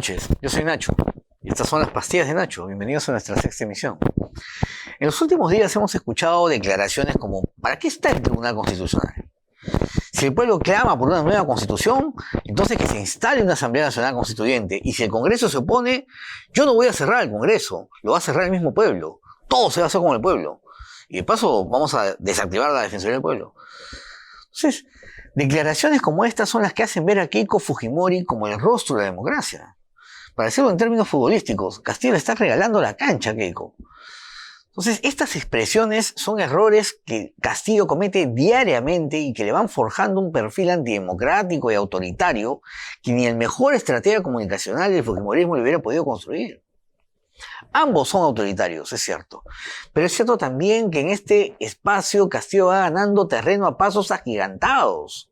noches, yo soy Nacho y estas son las pastillas de Nacho. Bienvenidos a nuestra sexta emisión. En los últimos días hemos escuchado declaraciones como ¿para qué está el Tribunal Constitucional? Si el pueblo clama por una nueva constitución, entonces que se instale una Asamblea Nacional Constituyente, y si el Congreso se opone, yo no voy a cerrar el Congreso, lo va a cerrar el mismo pueblo, todo se va a hacer con el pueblo, y de paso vamos a desactivar la Defensoría del Pueblo. Entonces, declaraciones como estas son las que hacen ver a Keiko Fujimori como el rostro de la democracia. Para decirlo en términos futbolísticos, Castillo le está regalando la cancha a Keiko. Entonces, estas expresiones son errores que Castillo comete diariamente y que le van forjando un perfil antidemocrático y autoritario que ni el mejor estratega comunicacional del fujimorismo le hubiera podido construir. Ambos son autoritarios, es cierto, pero es cierto también que en este espacio Castillo va ganando terreno a pasos agigantados.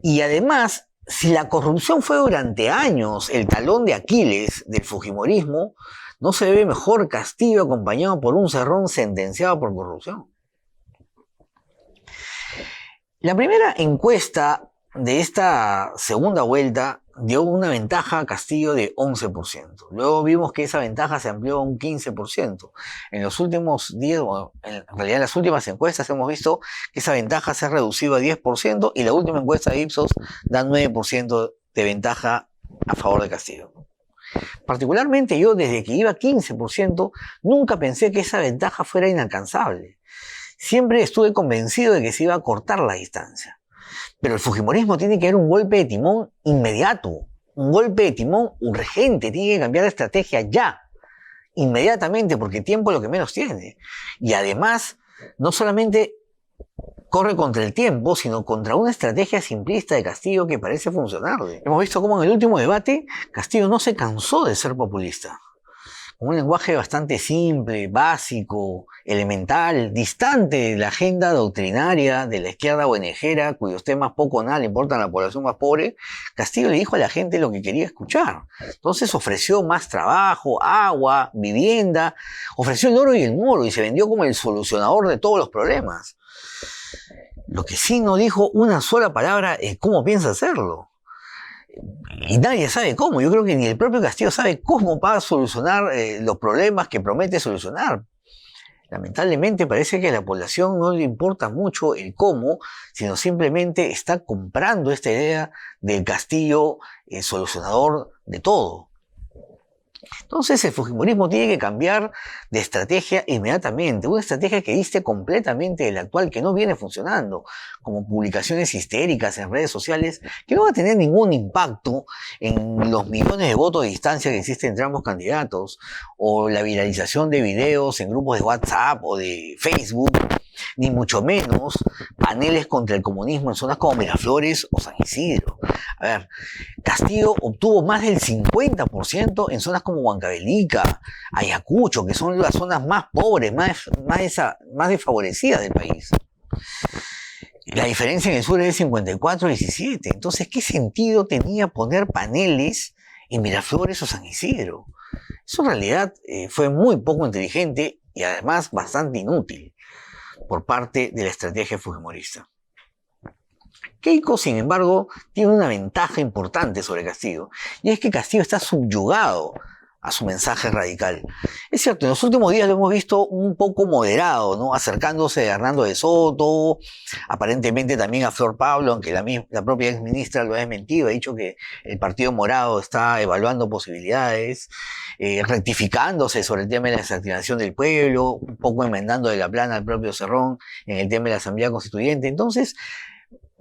Y además, si la corrupción fue durante años el talón de Aquiles del fujimorismo, no se ve mejor Castillo acompañado por un Cerrón sentenciado por corrupción. La primera encuesta de esta segunda vuelta dio una ventaja a Castillo de 11%. Luego vimos que esa ventaja se amplió a un 15%. En los últimos días, en realidad en las últimas encuestas hemos visto que esa ventaja se ha reducido a 10% y la última encuesta de Ipsos da 9% de ventaja a favor de Castillo. Particularmente yo, desde que iba 15%, nunca pensé que esa ventaja fuera inalcanzable. Siempre estuve convencido de que se iba a cortar la distancia. Pero el fujimorismo tiene que dar un golpe de timón inmediato, un golpe de timón urgente, tiene que cambiar de estrategia ya, inmediatamente, porque tiempo es lo que menos tiene. Y además, no solamente corre contra el tiempo, sino contra una estrategia simplista de Castillo que parece funcionarle. Hemos visto cómo en el último debate Castillo no se cansó de ser populista. Con un lenguaje bastante simple, básico, elemental, distante de la agenda doctrinaria de la izquierda ONGera, cuyos temas poco o nada le importan a la población más pobre, Castillo le dijo a la gente lo que quería escuchar. Entonces ofreció más trabajo, agua, vivienda, ofreció el oro y el moro y se vendió como el solucionador de todos los problemas. Lo que sí no dijo una sola palabra es cómo piensa hacerlo. Y nadie sabe cómo. Yo creo que ni el propio Castillo sabe cómo va a solucionar los problemas que promete solucionar. Lamentablemente parece que a la población no le importa mucho el cómo, sino simplemente está comprando esta idea del Castillo solucionador de todo. Entonces el fujimorismo tiene que cambiar de estrategia inmediatamente, una estrategia que diste completamente de la actual, que no viene funcionando, como publicaciones histéricas en redes sociales, que no va a tener ningún impacto en los millones de votos de distancia que existen entre ambos candidatos, o la viralización de videos en grupos de WhatsApp o de Facebook, ni mucho menos paneles contra el comunismo en zonas como Miraflores o San Isidro. A ver, Castillo obtuvo más del 50% en zonas como Huancavelica, Ayacucho, que son las zonas más pobres, más desfavorecidas del país. La diferencia en el sur es de 54-17. Entonces, ¿qué sentido tenía poner paneles en Miraflores o San Isidro? Eso en realidad fue muy poco inteligente y además bastante inútil por parte de la estrategia fujimorista. Keiko, sin embargo, tiene una ventaja importante sobre Castillo, y es que Castillo está subyugado a su mensaje radical. Es cierto, en los últimos días lo hemos visto un poco moderado, ¿no? Acercándose a Hernando de Soto, aparentemente también a Flor Pablo, aunque la propia exministra lo ha desmentido, ha dicho que el Partido Morado está evaluando posibilidades, rectificándose sobre el tema de la desactivación del pueblo, un poco enmendando de la plana al propio Cerrón en el tema de la Asamblea Constituyente. Entonces,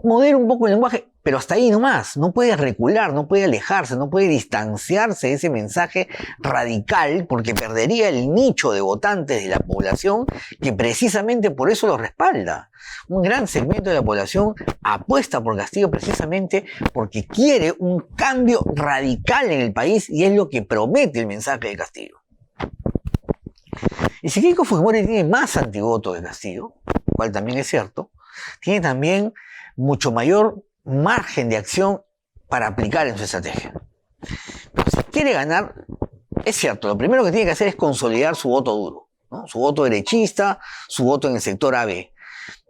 modera un poco el lenguaje, pero hasta ahí nomás. No puede recular, no puede alejarse, no puede distanciarse de ese mensaje radical, porque perdería el nicho de votantes de la población que precisamente por eso lo respalda. Un gran segmento de la población apuesta por Castillo precisamente porque quiere un cambio radical en el país, y es lo que promete el mensaje de Castillo. Y si Keiko Fujimori tiene más antivoto de Castillo, lo cual también es cierto, tiene también mucho mayor margen de acción para aplicar en su estrategia. Pero si quiere ganar, es cierto, lo primero que tiene que hacer es consolidar su voto duro, ¿no? Su voto derechista, su voto en el sector AB.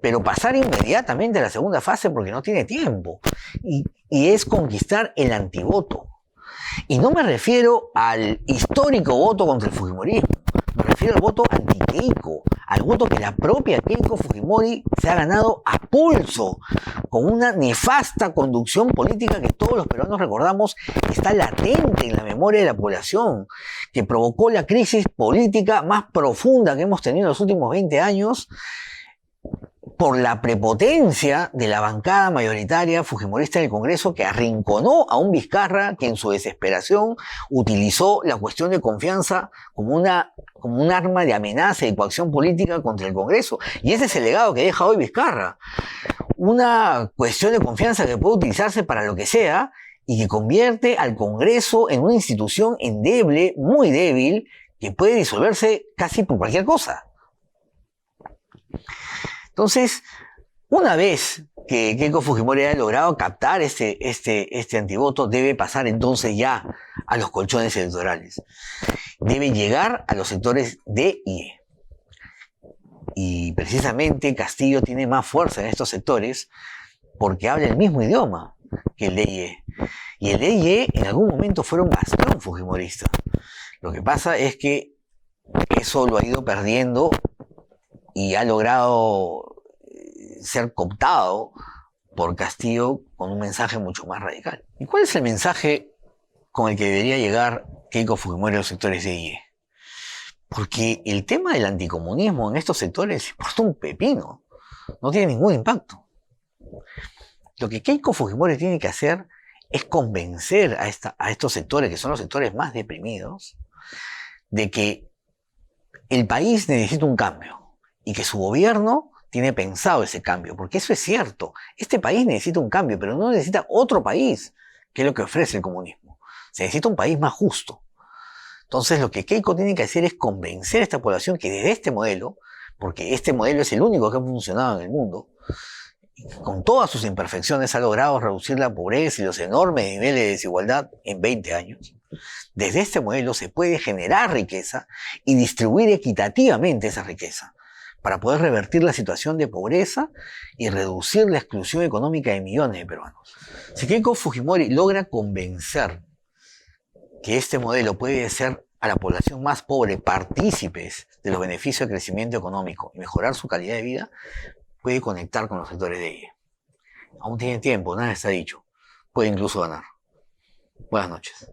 Pero pasar inmediatamente a la segunda fase porque no tiene tiempo. Y es conquistar el antivoto. Y no me refiero al histórico voto contra el Fujimorismo, me refiero al voto anti-Keiko, al voto que la propia Keiko Fujimori se ha ganado a pulso, con una nefasta conducción política que todos los peruanos recordamos está latente en la memoria de la población, que provocó la crisis política más profunda que hemos tenido en los últimos 20 años, por la prepotencia de la bancada mayoritaria fujimorista del Congreso, que arrinconó a un Vizcarra que en su desesperación utilizó la cuestión de confianza como un arma de amenaza y coacción política contra el Congreso. Y ese es el legado que deja hoy Vizcarra. Una cuestión de confianza que puede utilizarse para lo que sea y que convierte al Congreso en una institución endeble, muy débil, que puede disolverse casi por cualquier cosa. Entonces, una vez que Keiko Fujimori haya logrado captar este antivoto, debe pasar entonces ya a los colchones electorales. Debe llegar a los sectores D y E. Y precisamente Castillo tiene más fuerza en estos sectores porque habla el mismo idioma que el D y E. Y el D y E en algún momento fueron bastión fujimorista. Lo que pasa es que eso lo ha ido perdiendo y ha logrado ser cooptado por Castillo con un mensaje mucho más radical. ¿Y cuál es el mensaje con el que debería llegar Keiko Fujimori a los sectores de IE? Porque el tema del anticomunismo en estos sectores importa un pepino, no tiene ningún impacto. Lo que Keiko Fujimori tiene que hacer es convencer a estos sectores, que son los sectores más deprimidos, de que el país necesita un cambio y que su gobierno tiene pensado ese cambio, porque eso es cierto. Este país necesita un cambio, pero no necesita otro país, que es lo que ofrece el comunismo. Se necesita un país más justo. Entonces lo que Keiko tiene que hacer es convencer a esta población que desde este modelo, porque este modelo es el único que ha funcionado en el mundo, con todas sus imperfecciones ha logrado reducir la pobreza y los enormes niveles de desigualdad en 20 años. Desde este modelo se puede generar riqueza y distribuir equitativamente esa riqueza, para poder revertir la situación de pobreza y reducir la exclusión económica de millones de peruanos. Si Keiko Fujimori logra convencer que este modelo puede hacer a la población más pobre partícipes de los beneficios del crecimiento económico y mejorar su calidad de vida, puede conectar con los sectores de ella. Aún tiene tiempo, nada está dicho. Puede incluso ganar. Buenas noches.